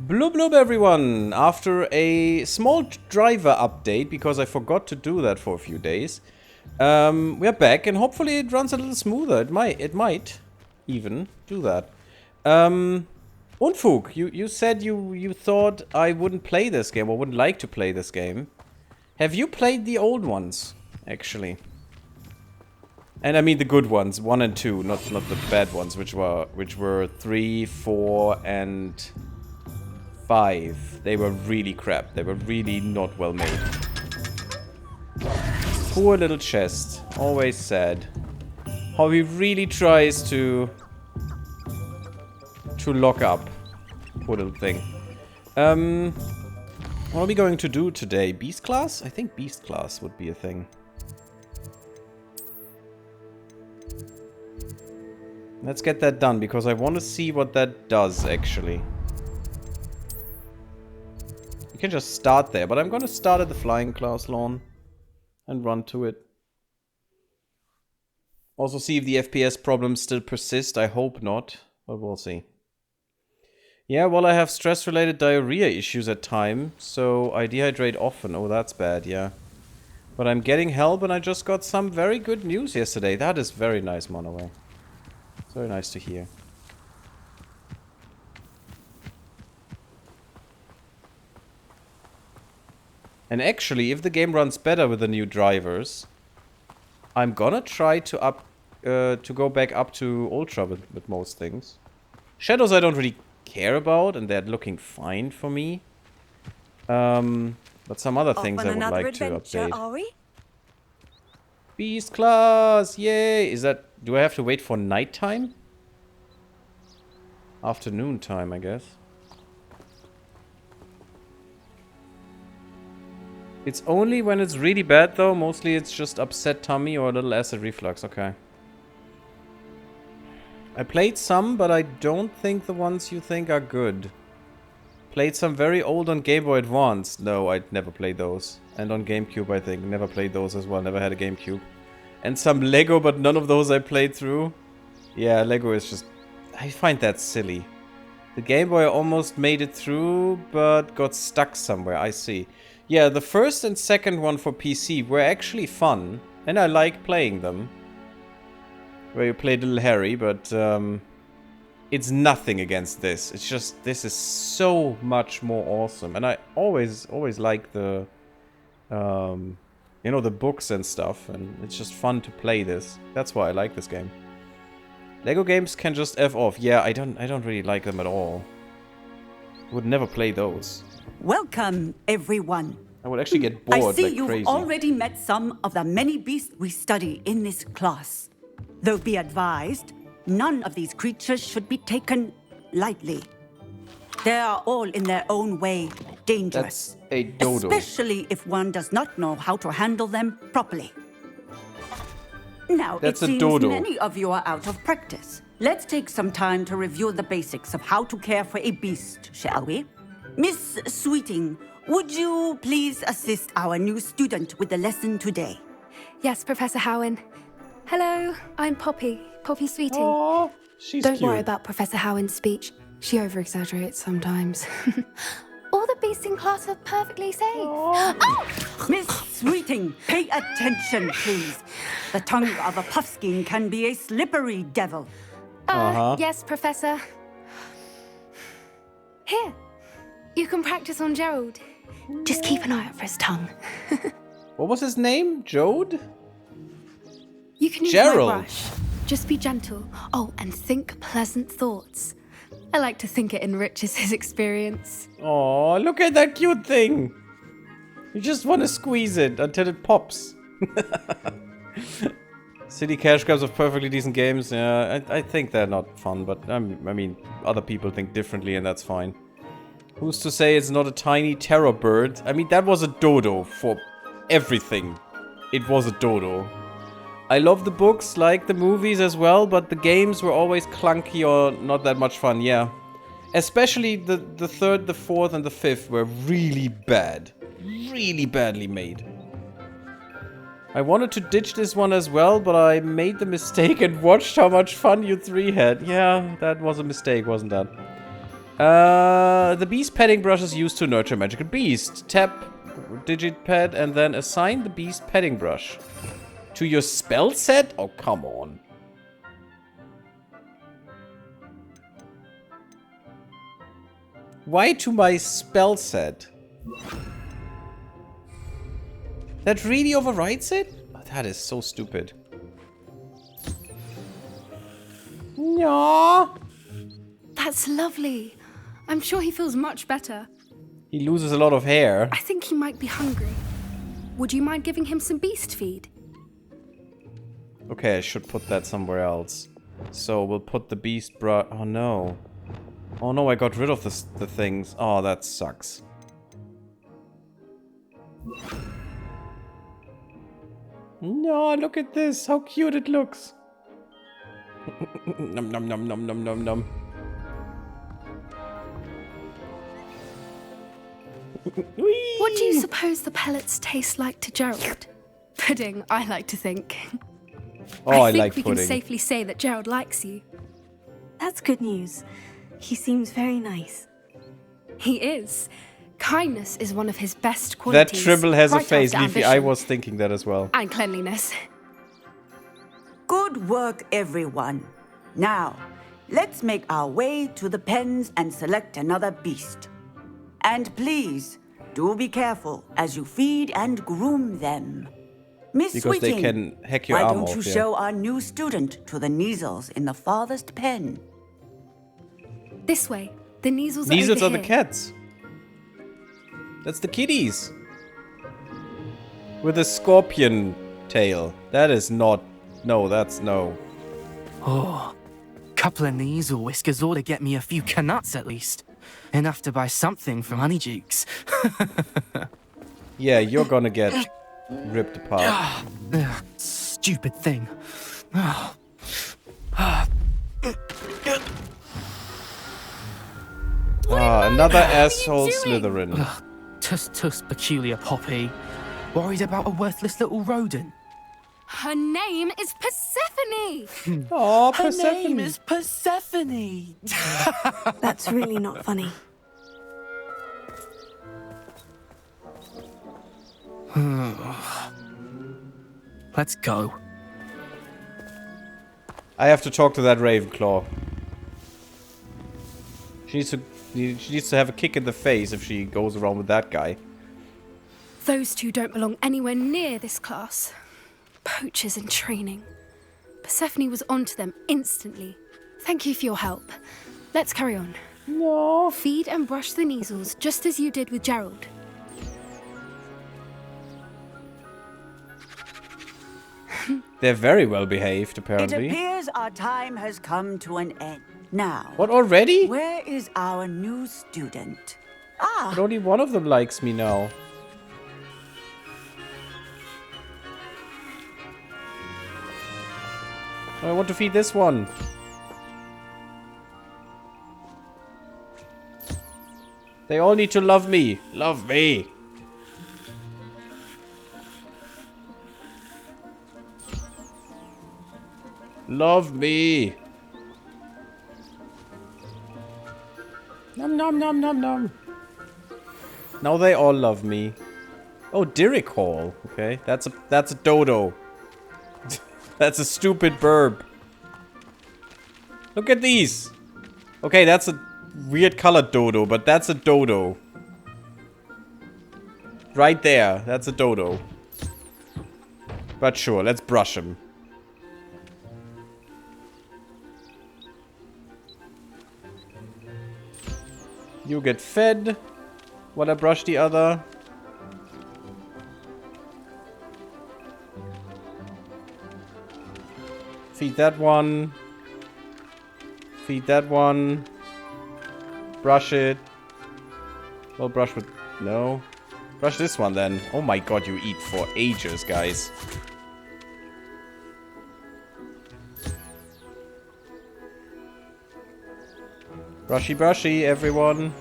Blub blub everyone! After a small driver update, because I forgot to do that for a few days, we're back and hopefully it runs a little smoother. It might even do that. Unfug, you said you thought I wouldn't play this game or wouldn't like to play this game. Have you played the old ones, actually? And I mean the good ones, 1 and 2, not the bad ones, which were 3, 4, and 5. They were really crap. They were really not well made. Poor little chest. Always sad. How he really tries to lock up. Poor little thing. What are we going to do today? Beast class? I think beast class would be a thing. Let's get that done, because I want to see what that does, actually. You can just start there, but I'm going to start at the flying class lawn and run to it. Also see if the FPS problems still persist. I hope not, but we'll see. Yeah, well, I have stress-related diarrhea issues at times, so I dehydrate often. Oh, that's bad, yeah. But I'm getting help, and I just got some very good news yesterday. That is very nice, Monoway. It's very nice to hear. And actually, if the game runs better with the new drivers, I'm gonna try to go back up to Ultra with most things. Shadows I don't really care about, and they're looking fine for me. But some other things I would like to update. Are we? Beast class! Yay! Is that... Do I have to wait for nighttime? Afternoon time, I guess. It's only when it's really bad, though. Mostly it's just upset tummy or a little acid reflux. Okay. I played some, but I don't think the ones you think are good. Played some very old on Game Boy Advance. No, I'd never played those. And on GameCube, I think. Never played those as well. Never had a GameCube. And some Lego, but none of those I played through. Yeah, Lego is just... I find that silly. The Game Boy almost made it through, but got stuck somewhere. I see. Yeah, the first and second one for PC were actually fun. And I like playing them. Where you play Little Harry, but... it's nothing against this. It's just... This is so much more awesome. And I always like the... you know, the books and stuff, and it's just fun to play this. That's why I like this game. Lego games can just F off. Yeah, I don't really like them at all. Would never play those. Welcome, everyone. I would actually get bored I like see crazy. you've already met some of the many beasts we study in this class. Though be advised, none of these creatures should be taken lightly. They are all in their own way dangerous. That's a dodo. Especially if one does not know how to handle them properly. Now, That's it a seems dodo. many of you are out of practice. Let's take some time to review the basics of how to care for a beast, shall we? Miss Sweeting, would you please assist our new student with the lesson today? Yes, Professor HighWing. Hello, I'm Poppy Sweeting. Aww, she's Don't cute. worry about Professor HighWing's speech. She over-exaggerates sometimes. All the beasts in class are perfectly safe. Oh! Miss Sweeting, pay attention, please. The tongue of a puffskein can be a slippery devil. Yes, Professor. Here, you can practice on Gerald. Just keep an eye out for his tongue. What was his name? Jode? You can use Gerald. my brush. Just be gentle. Oh, and think pleasant thoughts. I like to think it enriches his experience. Oh, look at that cute thing. You just want to squeeze it until it pops. City cash grabs of perfectly decent games. Yeah, I think they're not fun, but I mean, other people think differently, and that's fine. Who's to say it's not a tiny terror bird? I mean, that was a dodo for everything. It was a dodo. I love the books, like the movies as well, but the games were always clunky or not that much fun, yeah. Especially the third, the fourth, and the fifth were really bad. Really badly made. I wanted to ditch this one as well, but I made the mistake and watched how much fun you three had. Yeah, that was a mistake, wasn't that? The beast petting brush is used to nurture magical beast. Tap digit pet and then assign the beast petting brush to your spell set? Oh, come on. Why to my spell set? That really overrides it? Oh, that is so stupid. No. That's lovely. I'm sure he feels much better. He loses a lot of hair. I think he might be hungry. Would you mind giving him some beast feed? Okay, I should put that somewhere else. So we'll put the beast brush. Oh no. Oh no, I got rid of the things. Oh, that sucks. No, look at this. How cute it looks. Num num num num num num num. What do you suppose the pellets taste like to Gerald? Pudding, I like to think. Oh, I like think we pudding. can safely say that Gerald likes you. That's good news. He seems very nice. He is. Kindness is one of his best That qualities. Tribble has a right face, after Leafy. I ambition was thinking that as well. and cleanliness. Good work, everyone. Now, let's make our way to the pens and select another beast. And please, do be careful as you feed and groom them. Miss Because they Sweeting, can hack your why arm don't off, you yeah. show our new student to the Neasels in the farthest pen? This way. The Neasels are These over are the here. cats. That's the kitties. With a scorpion tail. That is not... No, that's no. Oh, couple of Neasel whiskers ought to get me a few canuts at least. Enough to buy something from Honeydukes. Yeah, you're gonna get ripped apart. Ugh, stupid thing. Another asshole Slytherin. Ugh, tuss peculiar poppy. Worried about a worthless little rodent. Her name is Persephone! Oh, Her name is Persephone. That's really not funny. Let's go. I have to talk to that Ravenclaw. She needs to have a kick in the face if she goes around with that guy. Those two don't belong anywhere near this class. Poachers in training. Persephone was onto them instantly. Thank you for your help. Let's carry on. No. Feed and brush the Neasels, just as you did with Gerald. They're very well behaved, It apparently. appears our time has come to an end. Now, What, already? where is our new student? Ah, But only one of them likes me now. I want to feed this one. They all need to love me. Love me. Love me. Nom nom nom nom nom. Now they all love me. Oh, Dirk Hall. Okay, that's a dodo. That's a stupid burb. Look at these. Okay, that's a weird colored dodo, but that's a dodo. Right there, that's a dodo. But sure, let's brush him. You get fed while I brush the other. Feed that one. Feed that one. Brush it. Well, brush with... No. Brush this one then. Oh my god, you eat for ages, guys. Brushy brushy, everyone.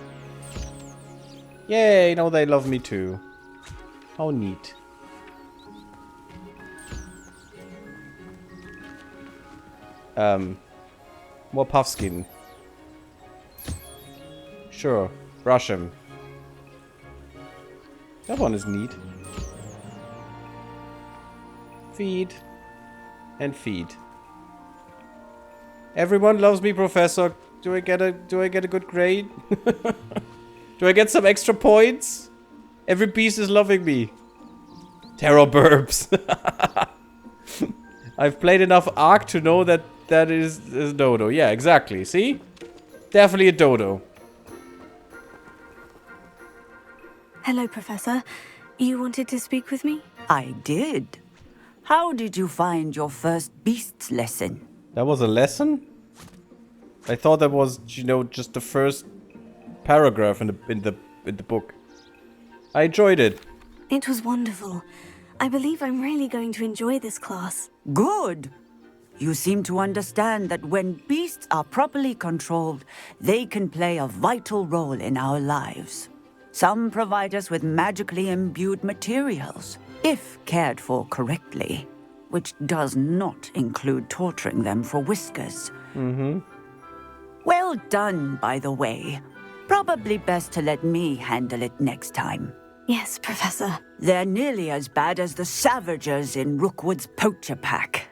Yay, now they love me too. How neat. More puffskin. Sure. Brush him. That one is neat. Feed. And feed. Everyone loves me, Professor. Do I get a good grade? Do I get some extra points? Every beast is loving me. Terror burps. I've played enough Ark to know that that is Dodo. Yeah, exactly. See? Definitely a Dodo. Hello, Professor. You wanted to speak with me? I did. How did you find your first beasts lesson? That was a lesson? I thought that was, you know, just the first paragraph in the book. I enjoyed it. It was wonderful. I believe I'm really going to enjoy this class. Good. You seem to understand that when beasts are properly controlled, they can play a vital role in our lives. Some provide us with magically imbued materials, if cared for correctly, which does not include torturing them for whiskers. Mm-hmm. Well done, by the way. Probably best to let me handle it next time. Yes, Professor. They're nearly as bad as the Savagers in Rookwood's poacher pack.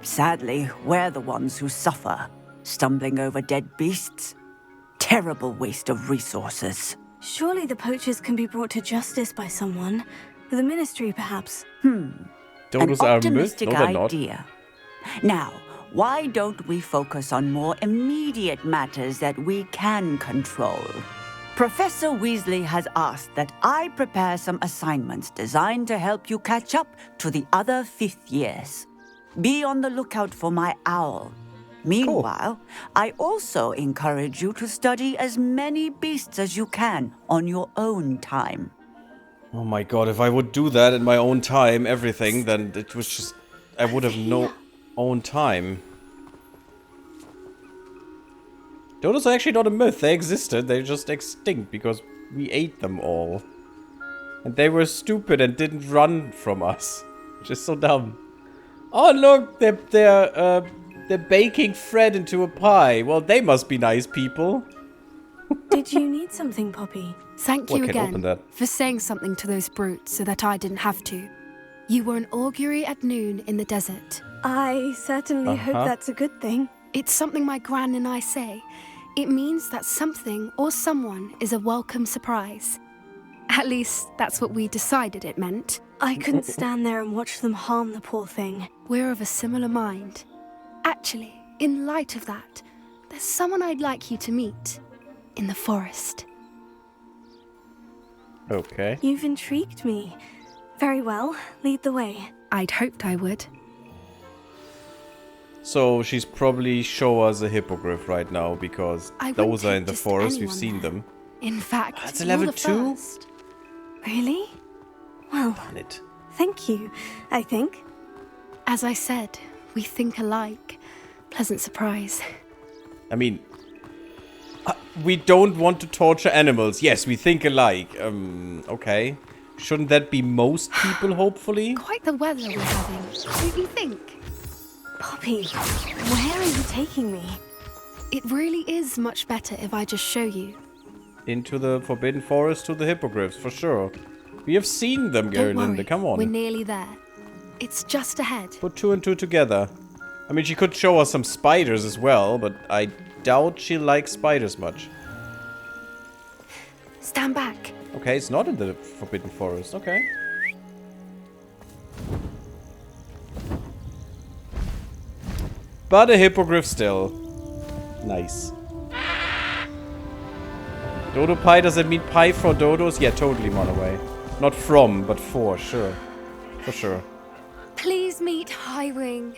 Sadly, we're the ones who suffer, stumbling over dead beasts. Terrible waste of resources. Surely the poachers can be brought to justice by someone. The Ministry, perhaps. Dodos An are a myth? optimistic No, they're not. idea. Now, why don't we focus on more immediate matters that we can control? Professor Weasley has asked that I prepare some assignments designed to help you catch up to the other 5th years. Be on the lookout for my owl. Meanwhile, I also encourage you to study as many beasts as you can on your own time. Oh my god, if I would do that in my own time, everything, then it was just... I would have no own time. Dodos are actually not a myth. They existed. They're just extinct because we ate them all. And they were stupid and didn't run from us. Which is so dumb. Oh look, they're baking Fred into a pie. Well, they must be nice people. Did you need something, Poppy? Thank Well, you I can open again that. for saying something to those brutes so that I didn't have to. You were an augury at noon in the desert. I certainly hope that's a good thing. It's something my gran and I say. It means that something or someone is a welcome surprise. At least, that's what we decided it meant. I couldn't stand there and watch them harm the poor thing. We're of a similar mind. Actually, in light of that, there's someone I'd like you to meet. In the forest. Okay. You've intrigued me. Very well, lead the way. I'd hoped I would. So she's probably show us a hippogriff right now because I wouldn't those are in take the just forest. We've anyone seen there. them. In fact, That's you're level the 2? first. Really? Well, Damn it. thank you, I think. As I said, we think alike. Pleasant surprise. I mean, we don't want to torture animals. Yes, we think alike. Okay. Shouldn't that be most people, hopefully? Quite the weather we're having, don't you think? Poppy, where are you taking me? It really is much better if I just show you. Into the Forbidden Forest to the hippogriffs, for sure. We have seen them, Don't Gerlinde. worry, Come on. we're nearly there. It's just ahead. Put 2 and 2 together. I mean, she could show us some spiders as well, but I doubt she likes spiders much. Stand back. Okay, it's not in the Forbidden Forest. Okay. But a hippogriff still. Nice. Dodo pie, does it mean pie for dodos? Yeah, totally, Monaway. Not from, but for, sure. For sure. Please meet HighWing.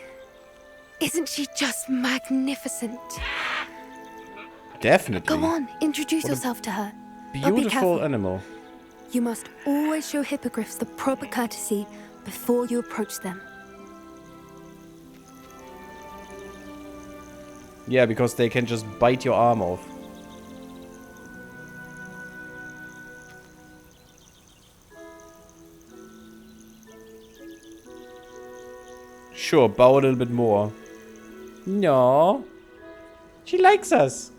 Isn't she just magnificent? Definitely. Go on, introduce What a yourself to her. But be Beautiful careful. animal. You must always show hippogriffs the proper courtesy before you approach them. Yeah, because they can just bite your arm off. Sure, bow a little bit more. No. She likes us.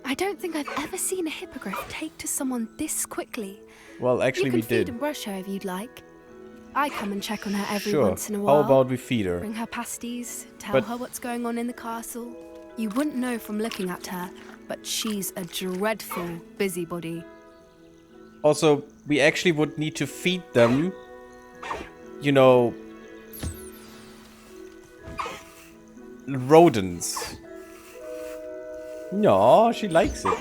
I don't think I've ever seen a hippogriff take to someone this quickly. Well, actually, you can we feed did. and brush her if you'd like. I come and check on her every Sure. once in a while. How about we feed her? Bring her pasties, tell But- her what's going on in the castle. You wouldn't know from looking at her, but she's a dreadful busybody. Also, we actually would need to feed them, you know, rodents. No, she likes it.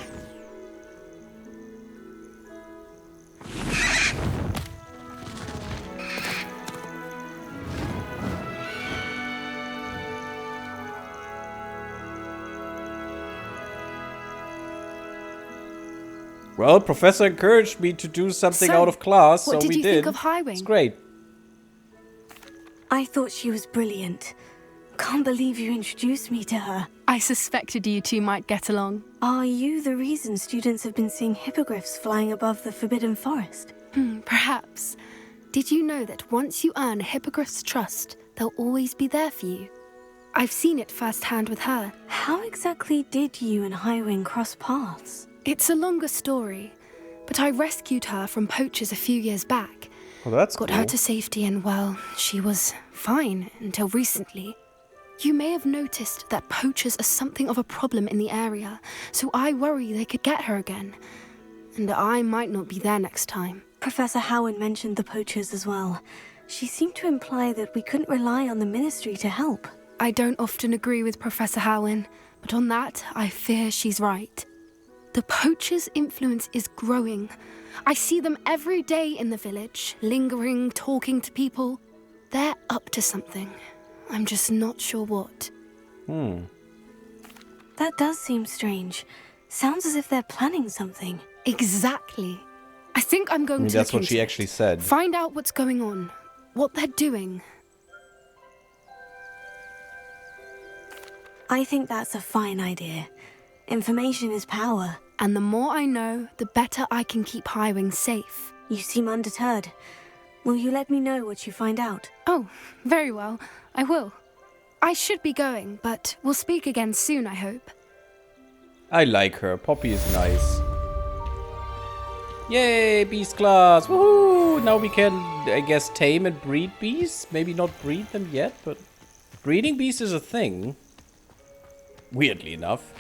Well, Professor encouraged me to do something So, out of class, what so did we you did. think of HighWing? It's great. I thought she was brilliant. Can't believe you introduced me to her. I suspected you two might get along. Are you the reason students have been seeing hippogriffs flying above the Forbidden Forest? Perhaps. Did you know that once you earn a hippogriff's trust, they'll always be there for you? I've seen it firsthand with her. How exactly did you and HighWing cross paths? It's a longer story, but I rescued her from poachers a few years back. Well, that's Got cool. her to safety and, well, she was fine until recently. You may have noticed that poachers are something of a problem in the area, so I worry they could get her again. And I might not be there next time. Professor Howard mentioned the poachers as well. She seemed to imply that we couldn't rely on the Ministry to help. I don't often agree with Professor Howin, but on that, I fear she's right. The poachers' influence is growing. I see them every day in the village, lingering, talking to people. They're up to something. I'm just not sure what. That does seem strange. Sounds as if they're planning something. Exactly. I think I'm going to That's look what she into actually it. said. Find out what's going on, what they're doing. I think that's a fine idea. Information is power. And the more I know, the better I can keep HighWing safe. You seem undeterred. Will you let me know what you find out? Oh, very well. I will. I should be going, but we'll speak again soon, I hope. I like her. Poppy is nice. Yay, beast class! Woohoo! Now we can, I guess, tame and breed beasts. Maybe not breed them yet, but breeding beasts is a thing. Weirdly enough.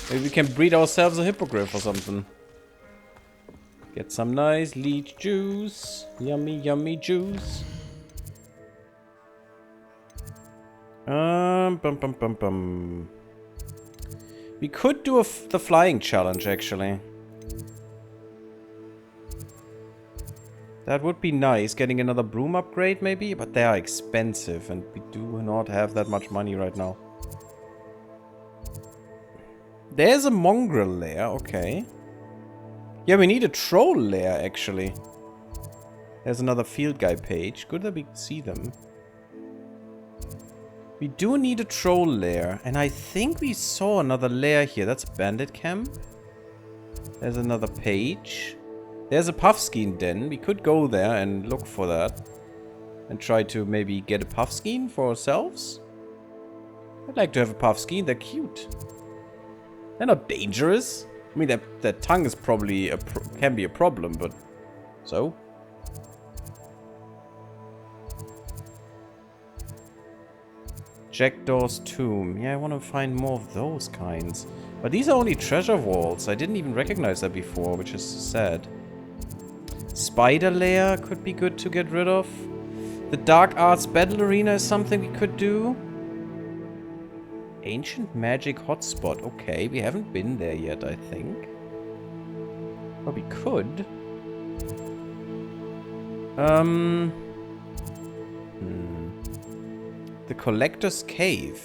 Maybe we can breed ourselves a hippogriff or something. Get some nice leech juice. Yummy, yummy juice. Bum, bum, bum, bum. We could do the flying challenge, actually. That would be nice, getting another broom upgrade, maybe? But they are expensive, and we do not have that much money right now. There's a mongrel lair, okay. Yeah, we need a troll lair, actually. There's another field guide page. Good that we see them. We do need a troll lair, and I think we saw another lair here. That's bandit camp. There's another page. There's a puffskein den. We could go there and look for that. And try to maybe get a puffskein for ourselves. I'd like to have a puffskein. They're cute. They're not dangerous. I mean, their tongue is probably can be a problem, but so. Jackdaw's tomb. Yeah, I want to find more of those kinds. But these are only treasure vaults. I didn't even recognize that before, which is sad. Spider lair could be good to get rid of. The Dark Arts Battle Arena is something we could do. Ancient Magic Hotspot. Okay, we haven't been there yet, I think. But we could. The Collector's Cave.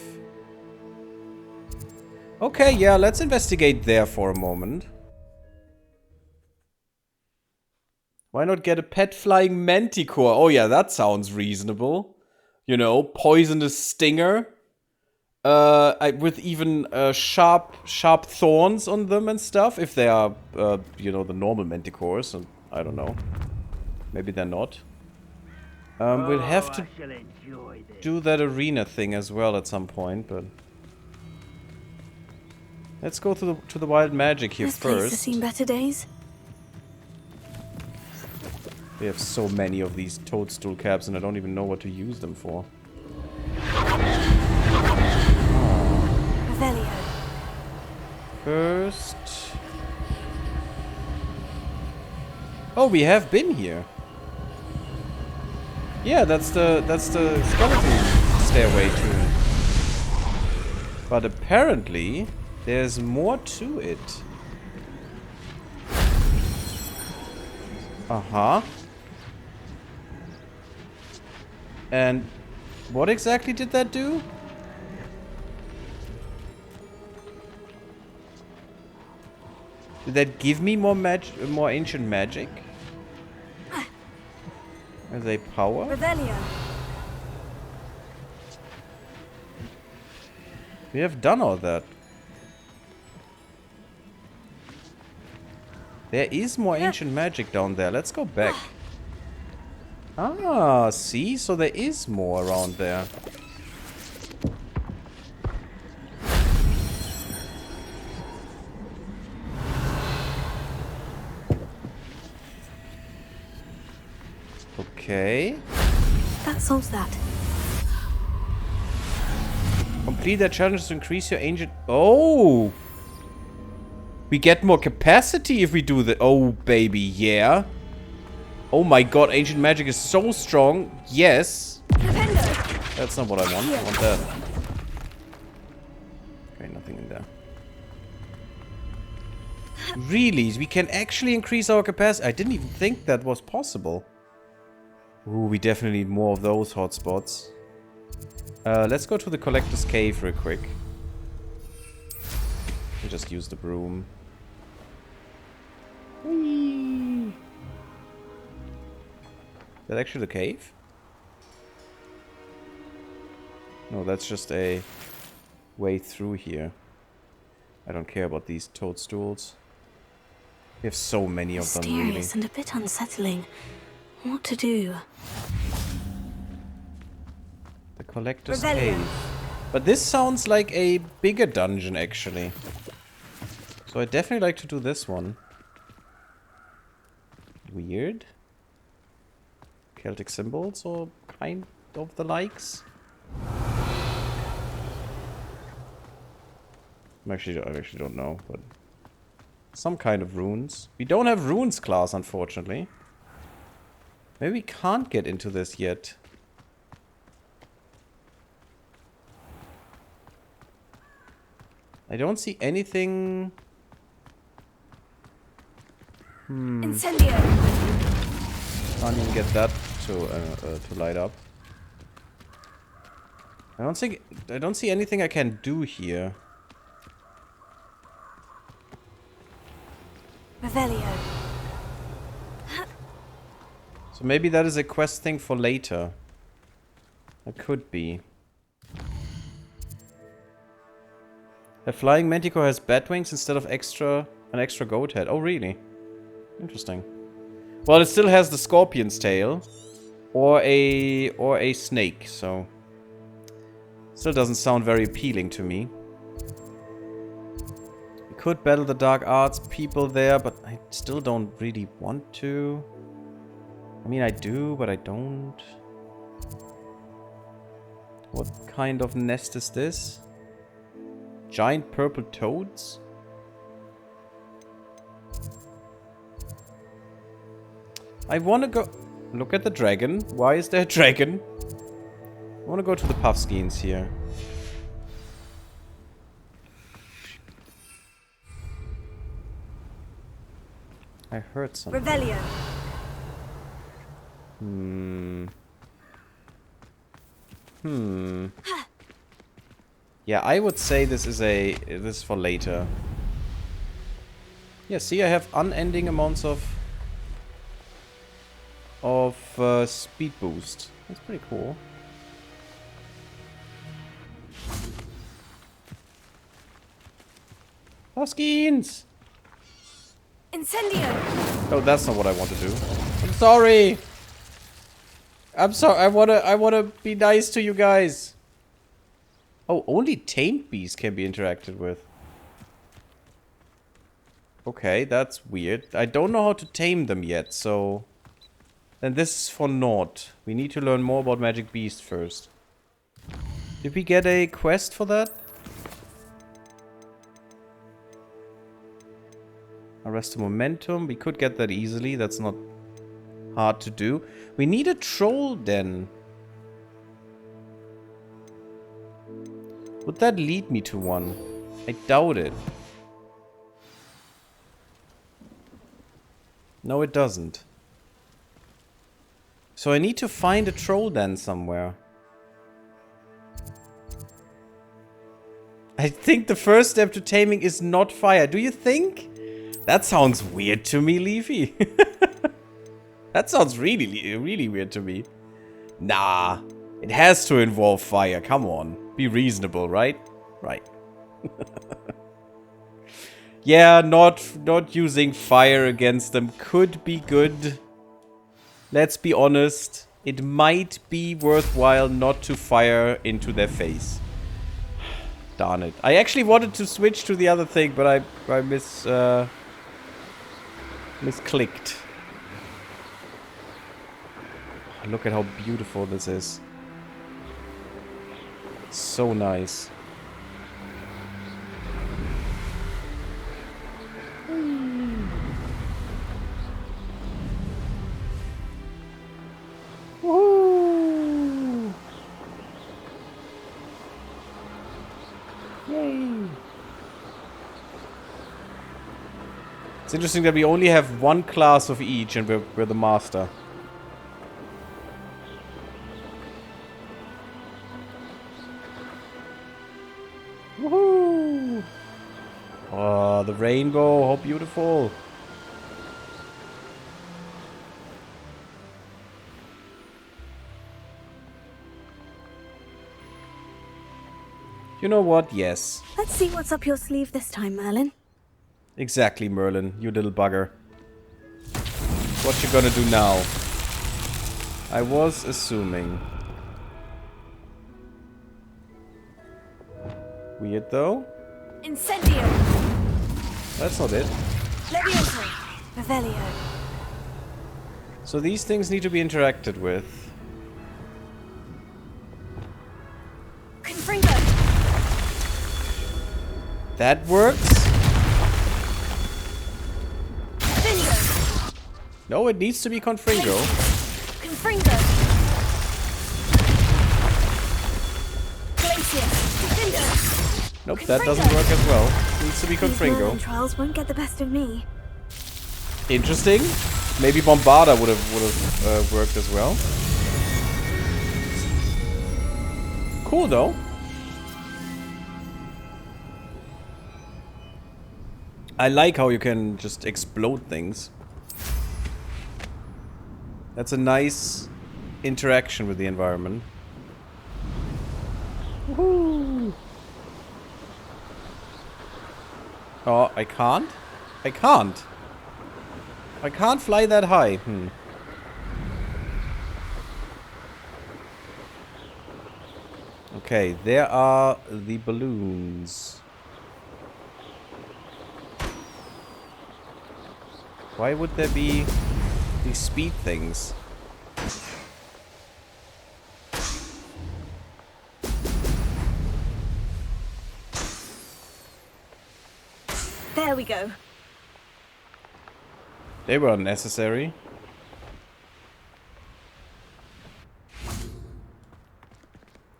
Okay, yeah, let's investigate there for a moment. Why not get a pet flying manticore? Oh yeah, that sounds reasonable. You know, poisonous stinger. With even sharp thorns on them and stuff. If they are, you know, the normal manticores. And I don't know. Maybe they're not. We'll have to do that arena thing as well at some point, but... Let's go to the wild magic here This place has first. seen better days. We have so many of these toadstool caps and I don't even know what to use them for. Revelio. First... Oh, we have been here. Yeah, that's the skeleton stairway too. But apparently, there's more to it. Uh-huh. And what exactly did that do? Did that give me more ancient magic? As a power? Revelio. We have done all that. There is more ancient magic down there. Let's go back. Ah, see? So there is more around there. Okay. That solves that. Complete that challenge to increase your ancient... Oh! We get more capacity if we do that. Oh, baby, yeah. Oh my god, ancient magic is so strong. Yes. That's not what I want. I want that. Okay, nothing in there. Really? We can actually increase our capacity? I didn't even think that was possible. Ooh, we definitely need more of those hotspots. Let's go to the Collector's Cave real quick. We'll just use the broom. Whee! Is that actually the cave? No, that's just a way through here. I don't care about these toadstools. We have so many of them, really. Mysterious and a bit unsettling. What to do? The Collector's Cave. But this sounds like a bigger dungeon, actually. So I'd definitely like to do this one. Weird. Celtic symbols or kind of the likes. I actually don't know, but some kind of runes. We don't have runes class, unfortunately. Maybe we can't get into this yet. I don't see anything. Incendio. Can't even get that to light up. I don't see anything I can do here. Revelio. So maybe that is a quest thing for later. It could be. A flying manticore has bat wings instead of an extra goat head. Oh, really? Interesting. Well, it still has the scorpion's tail, or a snake. So, still doesn't sound very appealing to me. We could battle the dark arts people there, but I still don't really want to. I mean, I do, but I don't. What kind of nest is this? Giant purple toads? I wanna go... Look at the dragon. Why is there a dragon? I wanna go to the Puffskeins here. I heard something. Revelio. Yeah, I would say this is for later. Yeah, see, I have unending amounts of speed boost. That's pretty cool. Puffskeins! Incendio. Oh, that's not what I want to do. I'm sorry. I'm sorry. I wanna be nice to you guys. Oh, only tamed bees can be interacted with. Okay, that's weird. I don't know how to tame them yet, so... Then this is for naught. We need to learn more about Magic Beast first. Did we get a quest for that? Arrest the momentum. We could get that easily. That's not hard to do. We need a troll den. Would that lead me to one? I doubt it. No, it doesn't. So I need to find a troll den somewhere. I think the first step to taming is not fire. Do you think? That sounds weird to me, Leafy. That sounds really, really weird to me. Nah. It has to involve fire. Come on. Be reasonable, right? Right. Yeah, not using fire against them could be good. Let's be honest. It might be worthwhile not to fire into their face. Darn it. I actually wanted to switch to the other thing, but I misclicked. Look at how beautiful this is. So nice. Woo! Yay! It's interesting that we only have one class of each and we're the master. Woohoo! Oh, the rainbow, how beautiful. You know what? Yes. Let's see what's up your sleeve this time, Merlin. Exactly, Merlin, you little bugger. What you gonna do now? I was assuming. Weird though. Incendio. That's not it. Levioso. Revelio. So these things need to be interacted with. Confringo. That works? Confringo. No, it needs to be Confringo. Confringo. Glacier. Confringo. Nope, that doesn't work as well. It needs to be These Merlin Confringo. trials won't get the best of me. Interesting. Maybe Bombarda would have worked as well. Cool though. I like how you can just explode things. That's a nice interaction with the environment. Woohoo! Oh, I can't? I can't. I can't fly that high. Okay, there are the balloons. Why would there be these speed things? There we go. They were unnecessary.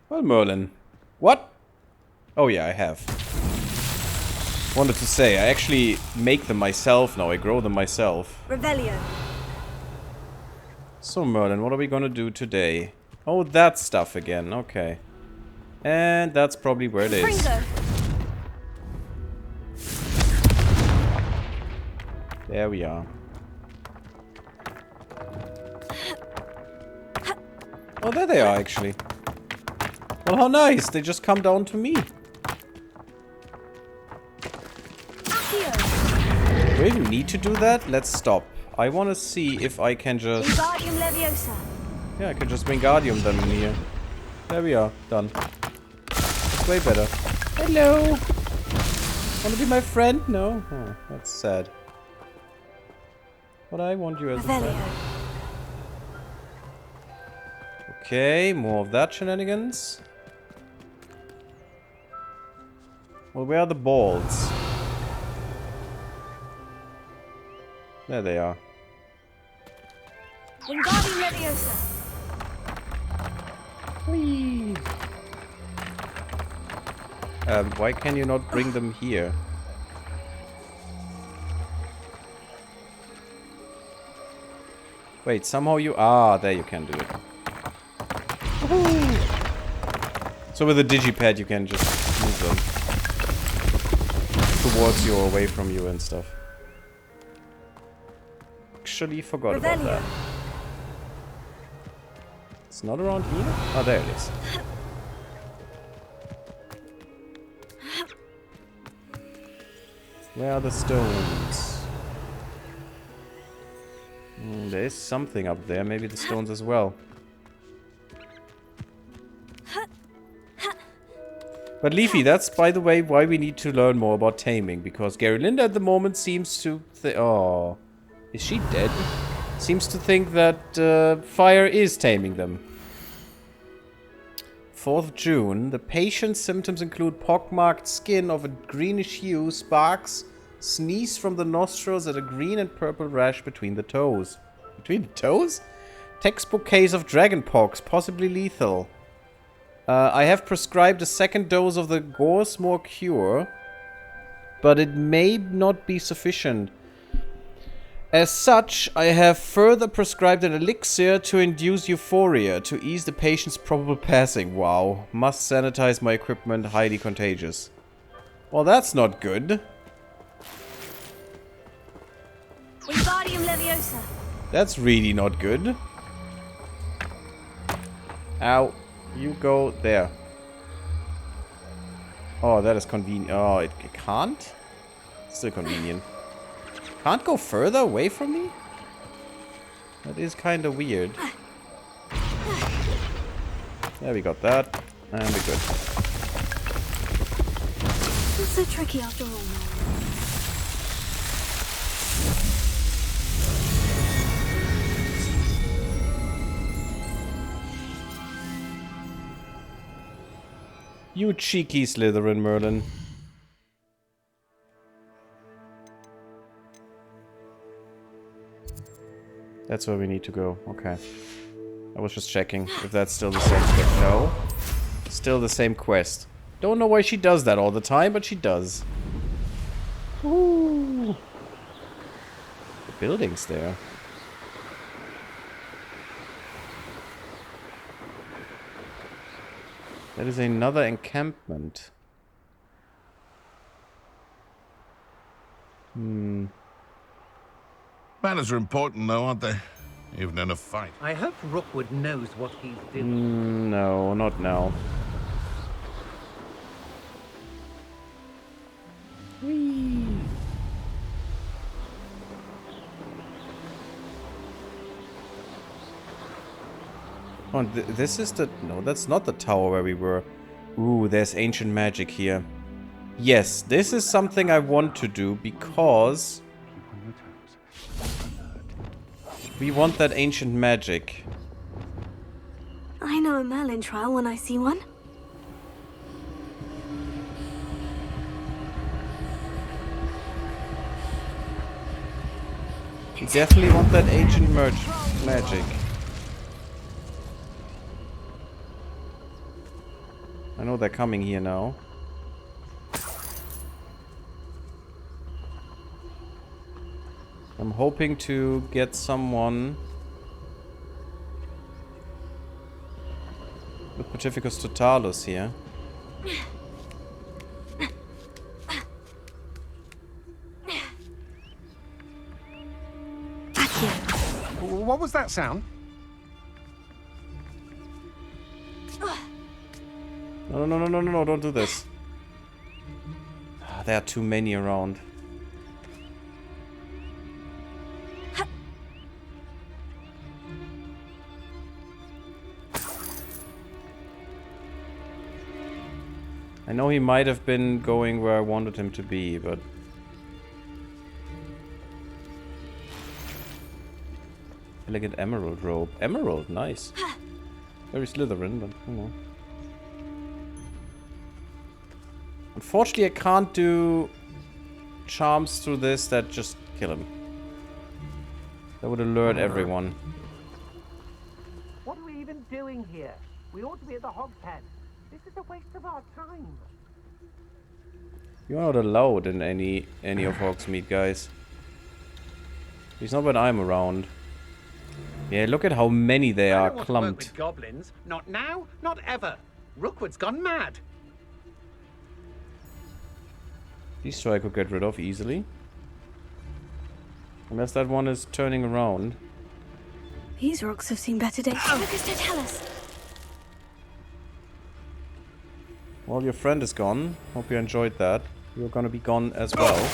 Well, Merlin. What? Oh yeah, I have. Wanted to say, I actually make them myself now. I grow them myself. Revelio. So Merlin, what are we gonna do today? Oh, that stuff again. Okay. And that's probably where it is. Confringo. There we are. Oh, there they are, actually. Well, how nice. They just come down to me. Accio. Do I even need to do that? Let's stop. I want to see if I can just... Wingardium Leviosa. Yeah, I can just Wingardium them in here. There we are. Done. Way better. Hello. Wanna be my friend? No? Oh, that's sad. But I want you as a friend. Okay, more of that shenanigans. Well, where are the balls? There they are. Whee! Why can you not bring them here? Wait, somehow you... Ah, there you can do it. So with the digipad you can just move them towards you or away from you and stuff. Actually forgot about that. It's not around here? Oh, there it is. Where are the stones? There is something up there. Maybe the stones as well. But Leafy, that's, by the way, why we need to learn more about taming. Because Gary Linda at the moment seems to... Oh. Is she dead? Seems to think that fire is taming them. 4th June. The patient's symptoms include pockmarked skin of a greenish hue, sparks, sneeze from the nostrils, and a green and purple rash between the toes. Between the toes? Textbook case of dragonpox, possibly lethal. I have prescribed a 2nd dose of the Gorsmore cure, but it may not be sufficient. As such, I have further prescribed an elixir to induce euphoria to ease the patient's probable passing. Wow. Must sanitize my equipment, highly contagious. Well, that's not good. Wingardium Leviosa. That's really not good. Ow. You go there. Oh, that is convenient. Oh, it can't? Still convenient. Can't go further away from me? That is kind of weird. There, we got that. And we're good. It's so tricky after all. You cheeky Slytherin, Merlin. That's where we need to go. Okay. I was just checking if that's still the same quest. No. Still the same quest. Don't know why she does that all the time, but she does. Ooh. The building's there. That is another encampment. Manners are important, though, aren't they? Even in a fight. I hope Rookwood knows what he's doing. No, not now. Whee. Oh, this is the... No, that's not the tower where we were. Ooh, there's ancient magic here. Yes, this is something I want to do because... we want that ancient magic. I know a Merlin trial when I see one. We definitely want that ancient magic. I know they're coming here now. I'm hoping to get someone with Pontificus Totalus here. What was that sound? No, don't do this. There are too many around. I know he might have been going where I wanted him to be, but... Elegant emerald robe. Emerald, nice. Very Slytherin, but you know. Unfortunately, I can't do charms through this that just kill him. That would alert everyone. What are we even doing here? We ought to be at the hog pen. This is a waste of our time. You're not allowed in any of Hogsmeade, guys. At least not when I'm around. Yeah, look at how many they are I don't want to work clumped. with goblins. Not now, not ever. Rookwood's gone mad. These two I could get rid of easily. Unless that one is turning around. These rocks have seen better days. Focus to tell us. Well, your friend is gone. Hope you enjoyed that. You're gonna be gone as well.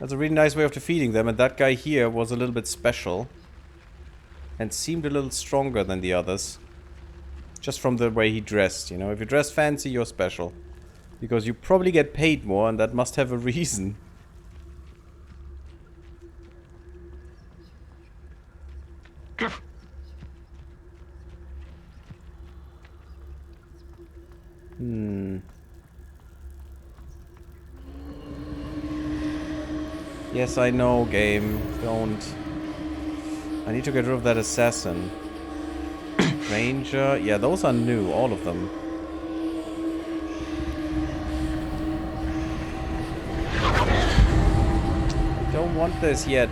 That's a really nice way of defeating them, and that guy here was a little bit special. And seemed a little stronger than the others. Just from the way he dressed, you know. If you dress fancy, you're special. Because you probably get paid more, and that must have a reason. Yes, I know, game. Don't. I need to get rid of that assassin. Ranger. Yeah, those are new, all of them. I don't want this yet.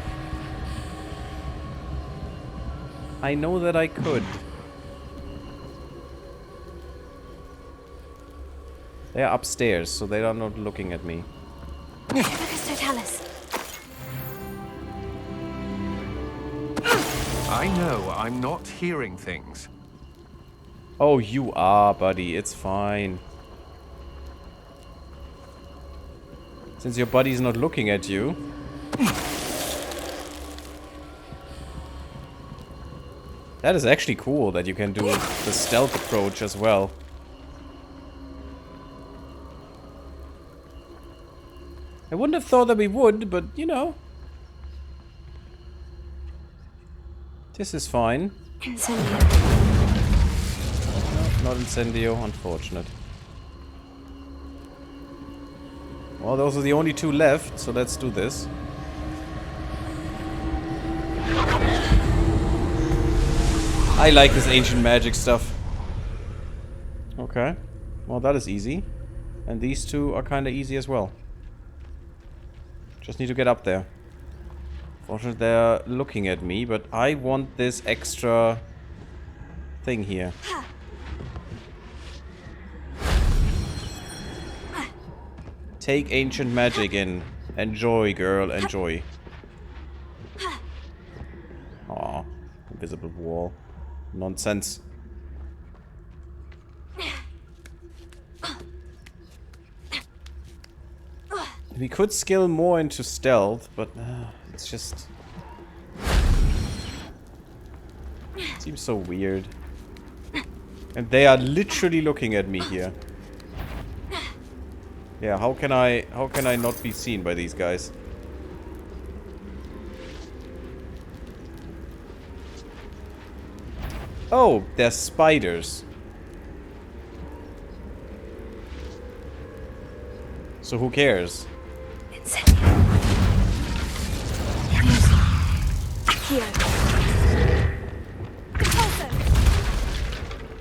I know that I could. They are upstairs, so they are not looking at me. Focus to tell us. I know I'm not hearing things. Oh, you are, buddy. It's fine. Since your buddy's not looking at you. That is actually cool that you can do the stealth approach as well. I wouldn't have thought that we would, but you know. This is fine. Incendio. No, not Incendio, unfortunate. Well, those are the only two left, so let's do this. I like this ancient magic stuff. Okay. Well, that is easy. And these two are kind of easy as well. Just need to get up there. Fortunately, they're looking at me, but I want this extra thing here. Take ancient magic in. Enjoy, girl, enjoy. Aw, invisible wall. Nonsense. We could skill more into stealth, but it's just... seems so weird. And they are literally looking at me here. Yeah, how can I not be seen by these guys? Oh, they're spiders. So who cares?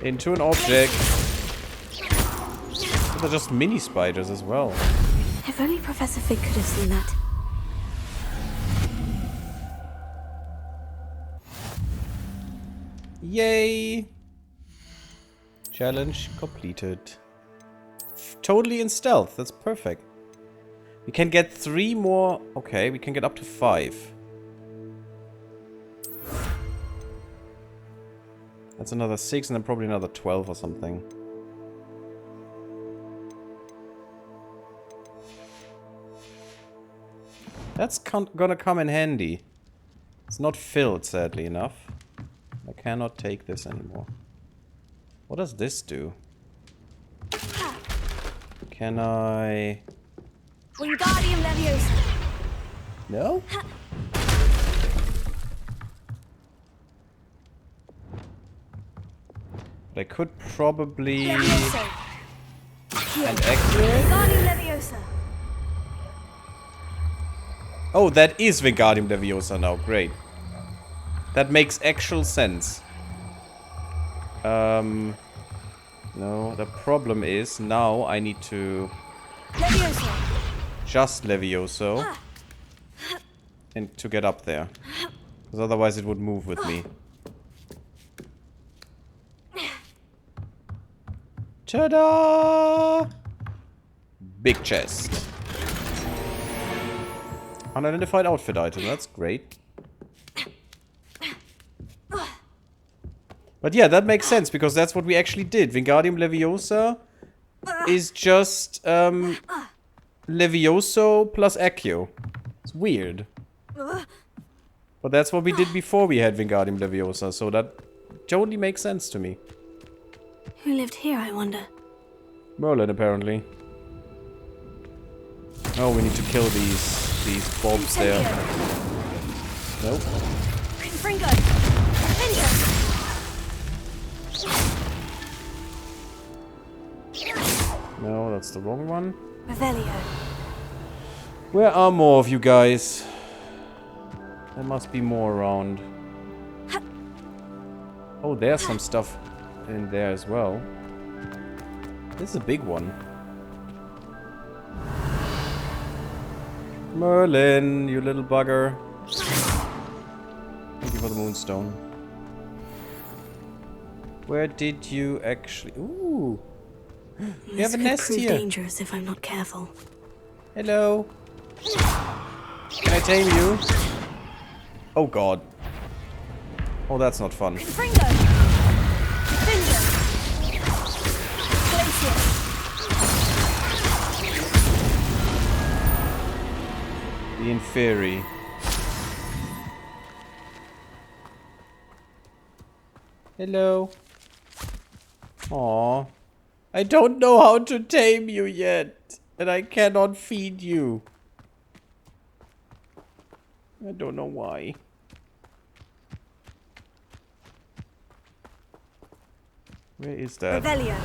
Into an object. But they're just mini spiders as well. If only Professor Fig could have seen that. Yay! Challenge completed. Totally in stealth. That's perfect. We can get 3 more. Okay, we can get up to 5. That's another 6 and then probably another 12 or something. That's gonna come in handy. It's not filled, sadly enough. I cannot take this anymore. What does this do? Can I... Wingardium Leviosa. No? But I could probably... Leviosa. And accurate? Wingardium Leviosa. Oh, that is Wingardium Leviosa now. Great. That makes actual sense. No, the problem is now I need to Leviosa. just Levioso and to get up there. Because otherwise it would move with me. Ta-da! Big chest. Unidentified outfit item, that's great. But yeah, that makes sense, because that's what we actually did. Wingardium Leviosa is just Levioso plus Accio. It's weird. But that's what we did before we had Wingardium Leviosa, so that totally makes sense to me. Who lived here, I wonder? Merlin, apparently. Oh, we need to kill these bulbs there. Nope. Confringo. Confringo. No, that's the wrong one. Revelio. Where are more of you guys? There must be more around. Oh, there's some stuff in there as well. This is a big one. Merlin, you little bugger. Thank you for the moonstone. Where did you actually... Ooh! You have a nest prove here. Dangerous if I'm not careful. Hello. Can I tame you? Oh god. Oh, that's not fun. Confringo. Confringo. Glacier. The Inferi. Hello. Aww. I don't know how to tame you yet. And I cannot feed you. I don't know why. Where is that? Revelio.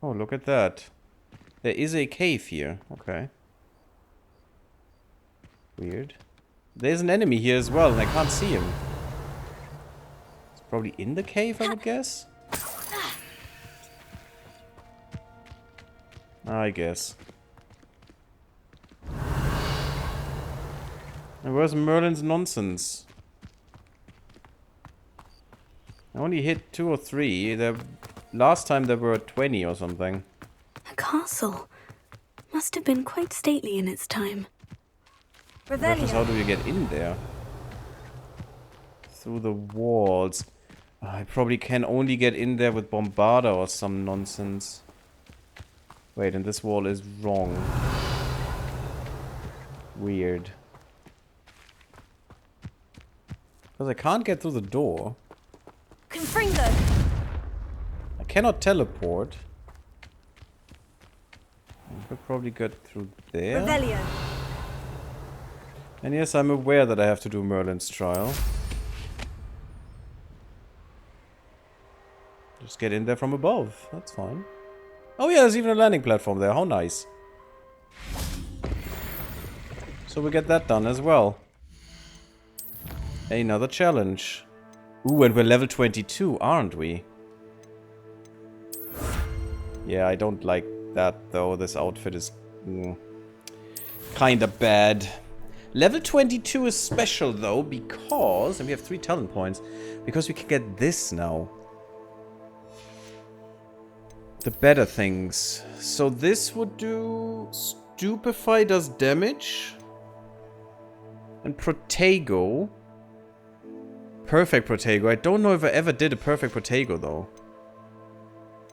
Oh, look at that. There is a cave here. Okay. Weird. There's an enemy here as well, and I can't see him. It's probably in the cave, I would guess. I guess. And where's Merlin's nonsense? I only hit 2 or 3. Last time there were 20 or something. A castle. Must have been quite stately in its time. The question is, how do you get in there? Through the walls. I probably can only get in there with Bombarda or some nonsense. Wait, and this wall is wrong. Weird. Because I can't get through the door. Confringo. I cannot teleport. I could probably get through there. Revelio. And yes, I'm aware that I have to do Merlin's trial. Just get in there from above. That's fine. Oh yeah, there's even a landing platform there. How nice. So we get that done as well. Another challenge. Ooh, and we're level 22, aren't we? Yeah, I don't like that though. This outfit is kinda bad. Level 22 is special though because... And we have 3 talent points. Because we can get this now. The better things. So this would do... Stupefy does damage. And Protego. Perfect Protego. I don't know if I ever did a perfect Protego though.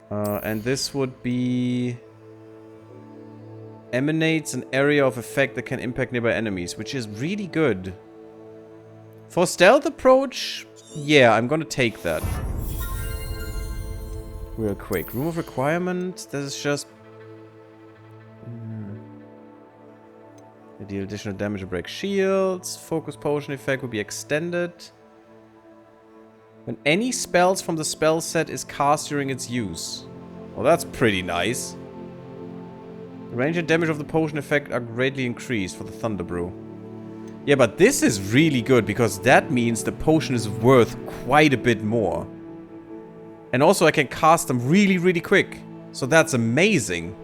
And this would be... Emanates an area of effect that can impact nearby enemies, which is really good. For stealth approach, yeah, I'm gonna take that. Real quick. Room of requirement, this is just... deal additional damage and break shields. Focus potion effect will be extended. When any spells from the spell set is cast during its use. Well, that's pretty nice. The range and damage of the potion effect are greatly increased for the Thunder Brew. Yeah, but this is really good because that means the potion is worth quite a bit more. And also I can cast them really, really quick. So that's amazing.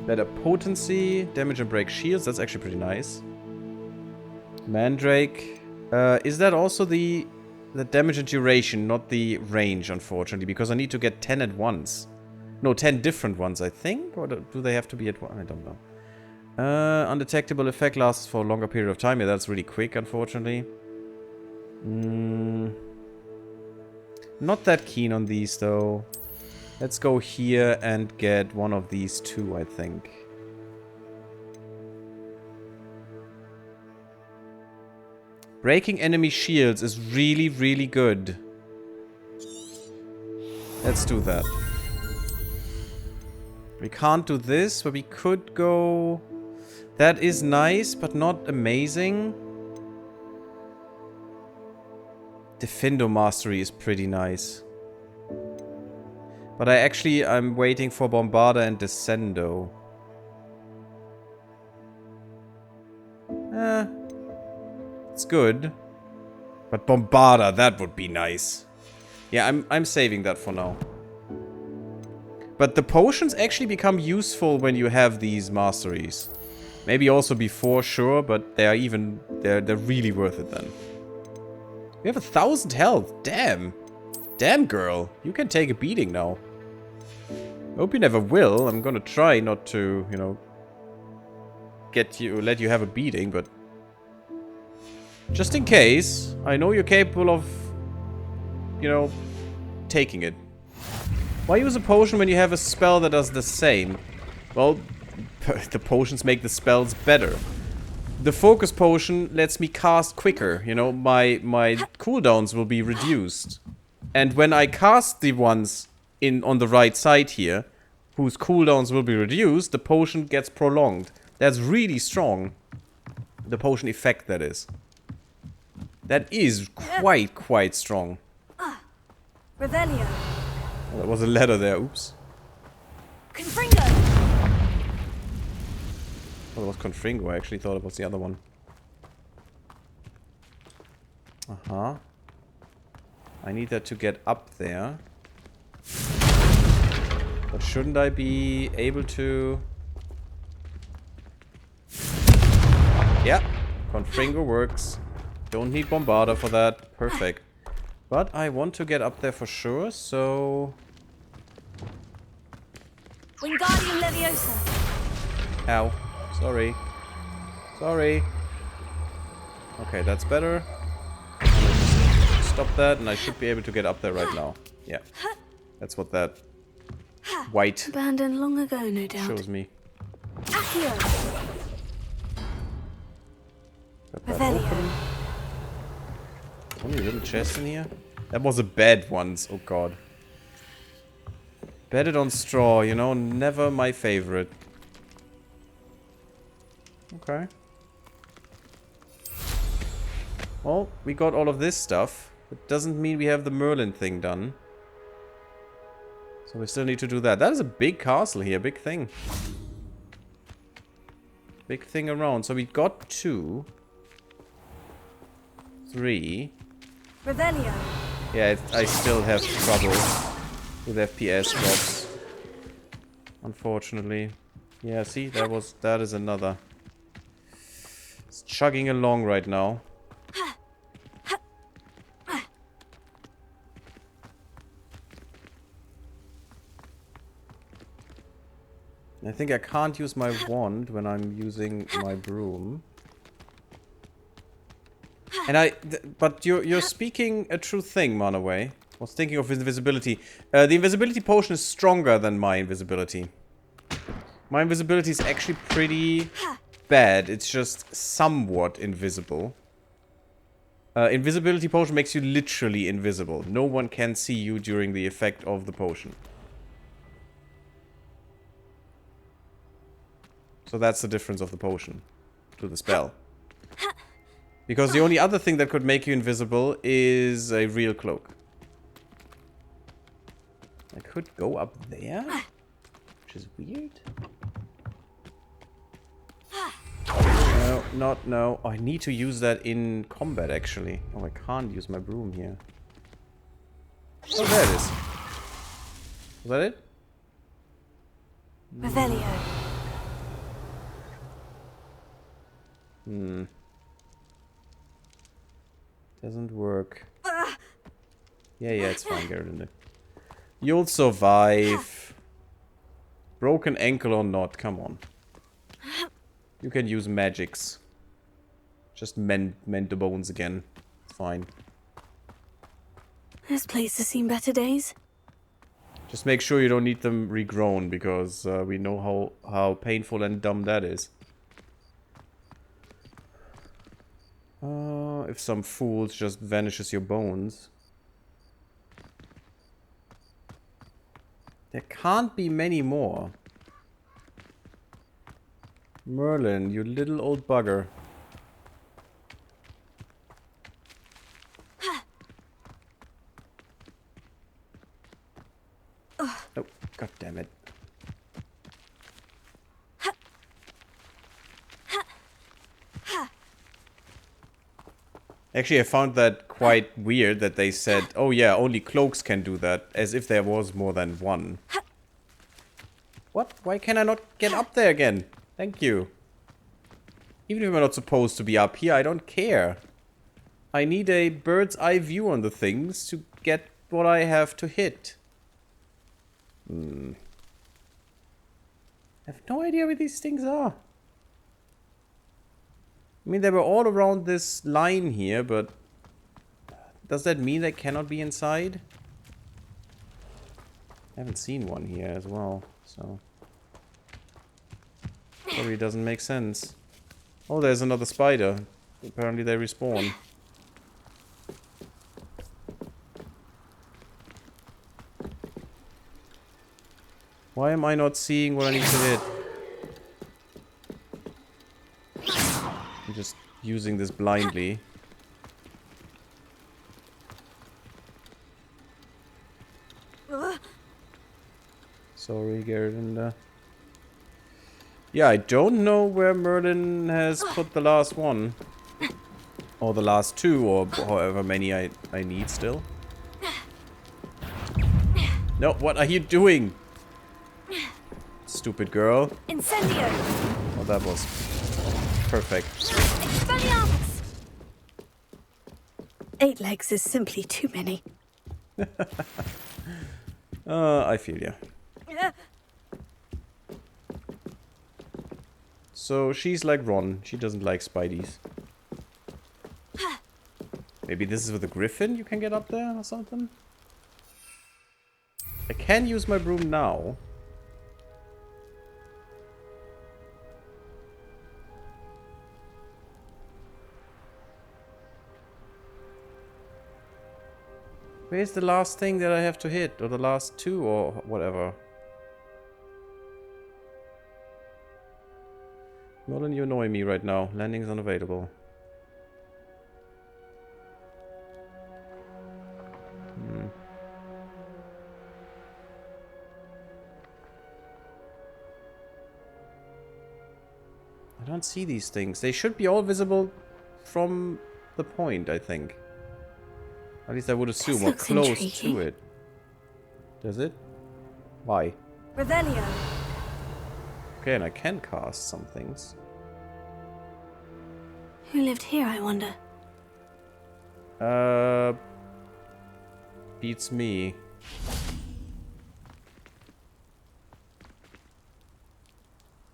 Better potency, damage and break shields. That's actually pretty nice. Mandrake. Is that also the damage and duration, not the range, unfortunately, because I need to get 10 at once. No, 10 different ones, I think? Or do they have to be at one? I don't know. Undetectable effect lasts for a longer period of time. Yeah, that's really quick, unfortunately. Not that keen on these, though. Let's go here and get one of these two, I think. Breaking enemy shields is really, really good. Let's do that. We can't do this, but we could go... That is nice, but not amazing. Defendo Mastery is pretty nice. But I'm waiting for Bombarda and Descendo. It's good. But Bombarda, that would be nice. Yeah, I'm saving that for now. But the potions actually become useful when you have these masteries. Maybe also before, sure, but they're really worth it then. We have 1,000 health. Damn. Damn, girl. You can take a beating now. Hope you never will. I'm gonna try not to, you know, let you have a beating, but just in case, I know you're capable of, you know, taking it. Why use a potion when you have a spell that does the same? Well, the potions make the spells better. The focus potion lets me cast quicker, you know, my cooldowns will be reduced. And when I cast the ones on the right side here, whose cooldowns will be reduced, the potion gets prolonged. That's really strong. The potion effect, that is. That is quite strong. Revelio. Oh, there was a letter there, oops. Confringo. Oh, it was Confringo, I actually thought it was the other one. Uh-huh. I need that to get up there. But shouldn't I be able to... Yeah, Confringo works. Don't need Bombarda for that. Perfect. But I want to get up there for sure, so... Wingardium Leviosa. Ow. Sorry. Sorry. Okay, that's better. Stop that, and I should be able to get up there right now. Yeah. That's what that white Abandoned long ago, no doubt. shows me. Accio. Got that open. Only a little chest in here. That was a bed once. Oh god. Bedded on straw, you know, never my favorite. Okay. Well, we got all of this stuff. It doesn't mean we have the Merlin thing done. So we still need to do that. That is a big castle here, big thing. Big thing around. So we got 2. 3. Revelio. Yeah, I still have trouble with FPS drops. Unfortunately. Yeah, see, that is another. It's chugging along right now. I think I can't use my wand when I'm using my broom. And but you're speaking a true thing, Manaway. Was thinking of invisibility. The invisibility potion is stronger than my invisibility. My invisibility is actually pretty bad. It's just somewhat invisible. Invisibility potion makes you literally invisible. No one can see you during the effect of the potion. So that's the difference of the potion to the spell. Because the only other thing that could make you invisible is a real cloak. I could go up there, which is weird. No. Oh, I need to use that in combat, actually. Oh, I can't use my broom here. Oh, there it is. Was that it? Revelio. Doesn't work. Yeah, it's fine, Garrett. You'll survive. Broken ankle or not, come on. You can use magics. Just mend the bones again. It's fine. This place has seen better days. Just make sure you don't need them regrown, because we know how painful and dumb that is. If some fools just vanishes your bones. There can't be many more. Merlin, you little old bugger. Oh, god damn it. Actually, I found that quite weird that they said, oh yeah, only cloaks can do that, as if there was more than one. What? Why can I not get up there again? Thank you. Even if I'm not supposed to be up here, I don't care. I need a bird's eye view on the things to get what I have to hit. I have no idea where these things are. I mean, they were all around this line here, but does that mean they cannot be inside? I haven't seen one here as well, so probably doesn't make sense. Oh, there's another spider. Apparently they respawn. Why am I not seeing what I need to hit? I'm just using this blindly. Sorry, Garrett. And, yeah, I don't know where Merlin has put the last one. Or the last two, or however many I need still. No, what are you doing? Stupid girl. Incendio. Oh, that was perfect. Expelliarmus. 8 legs is simply too many. I feel ya. So she's like Ron. She doesn't like Spideys. Maybe this is with a griffin you can get up there or something? I can use my broom now. Where's the last thing that I have to hit? Or the last two or whatever? Merlin, you annoy me right now. Landing is unavailable. I don't see these things. They should be all visible from the point, I think. At least I would assume, or close intriguing. to it. Does it? Why? Revelio. Okay, and I can cast some things. Who lived here, I wonder? Beats me.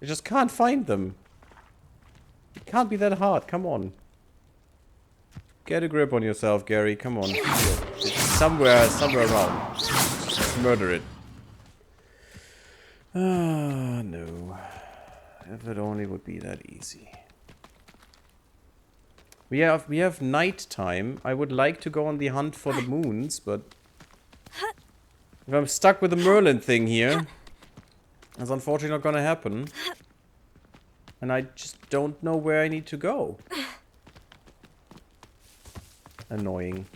I just can't find them. It can't be that hard, come on. Get a grip on yourself, Gary, come on. It's somewhere around. Let's murder it. Ah, no. If it only would be that easy. We have night time. I would like to go on the hunt for the moons, but if I'm stuck with the Merlin thing here, that's unfortunately not gonna happen. And I just don't know where I need to go. Annoying.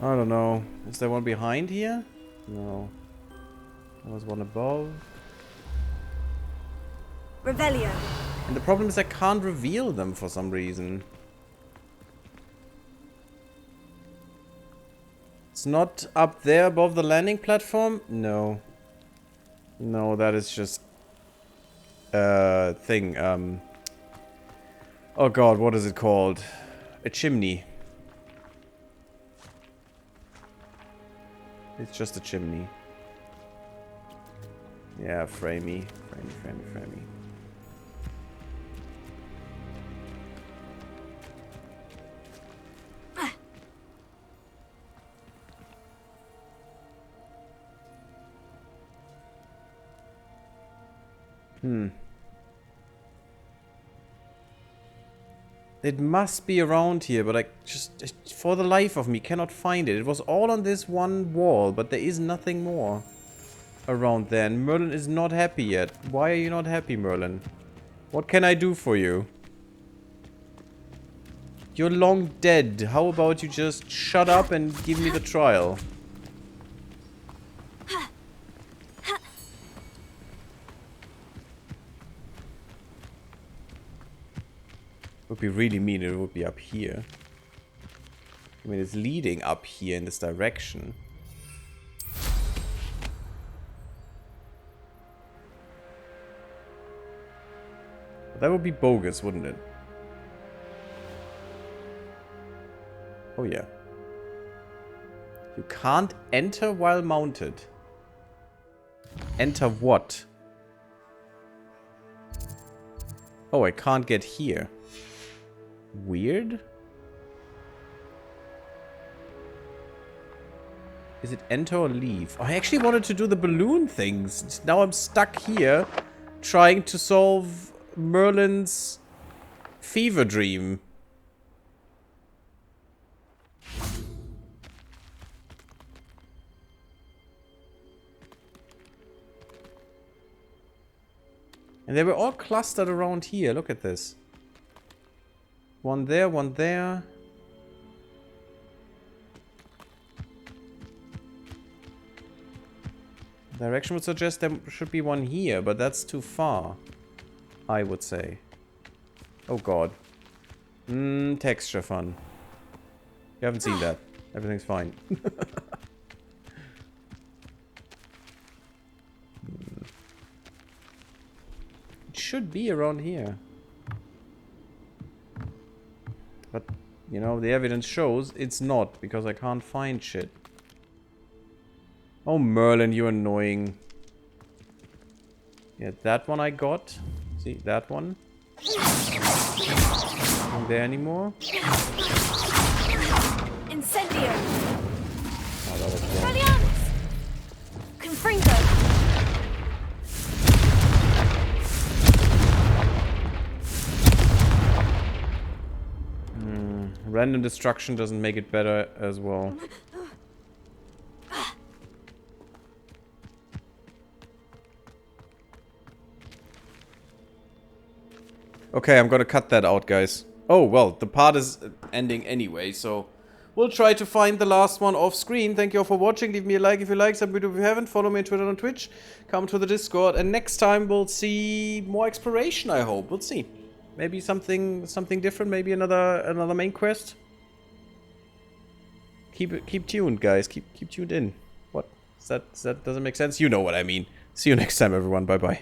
I don't know. Is there one behind here? No. There was one above. Revelio. And the problem is I can't reveal them for some reason. It's not up there above the landing platform? No. No, that is just... thing, oh god, what is it called? A chimney. It's just a chimney. Yeah, framey. Framey. It must be around here, but I just, for the life of me, cannot find it. It was all on this one wall, but there is nothing more around there. And Merlin is not happy yet. Why are you not happy, Merlin? What can I do for you? You're long dead. How about you just shut up and give me the trial? Would be really mean if it would be up here. I mean, it's leading up here in this direction. But that would be bogus, wouldn't it? Oh yeah. You can't enter while mounted. Enter what? Oh, I can't get here. Weird. Is it enter or leave? I actually wanted to do the balloon things. Now I'm stuck here trying to solve Merlin's fever dream. And they were all clustered around here. Look at this. One there, one there. Direction would suggest there should be one here, but that's too far, I would say. Oh god. Texture fun. You haven't seen that. Everything's fine. It should be around here. But, you know, the evidence shows it's not, because I can't find shit. Oh, Merlin, you're annoying. Yeah, that one I got. See, that one. Not there anymore. Incendio. Oh, that was wrong. Brilliant. Confringo. Random destruction doesn't make it better as well. Okay, I'm gonna cut that out, guys. Oh, well, the part is ending anyway, so we'll try to find the last one off screen. Thank you all for watching. Leave me a like if you like, subscribe if you haven't. Follow me on Twitter and on Twitch. Come to the Discord. And next time we'll see more exploration, I hope. We'll see. Maybe something different. Maybe another main quest. Keep tuned, guys. Keep tuned in. What? That doesn't make sense? You know what I mean. See you next time, everyone. Bye-bye.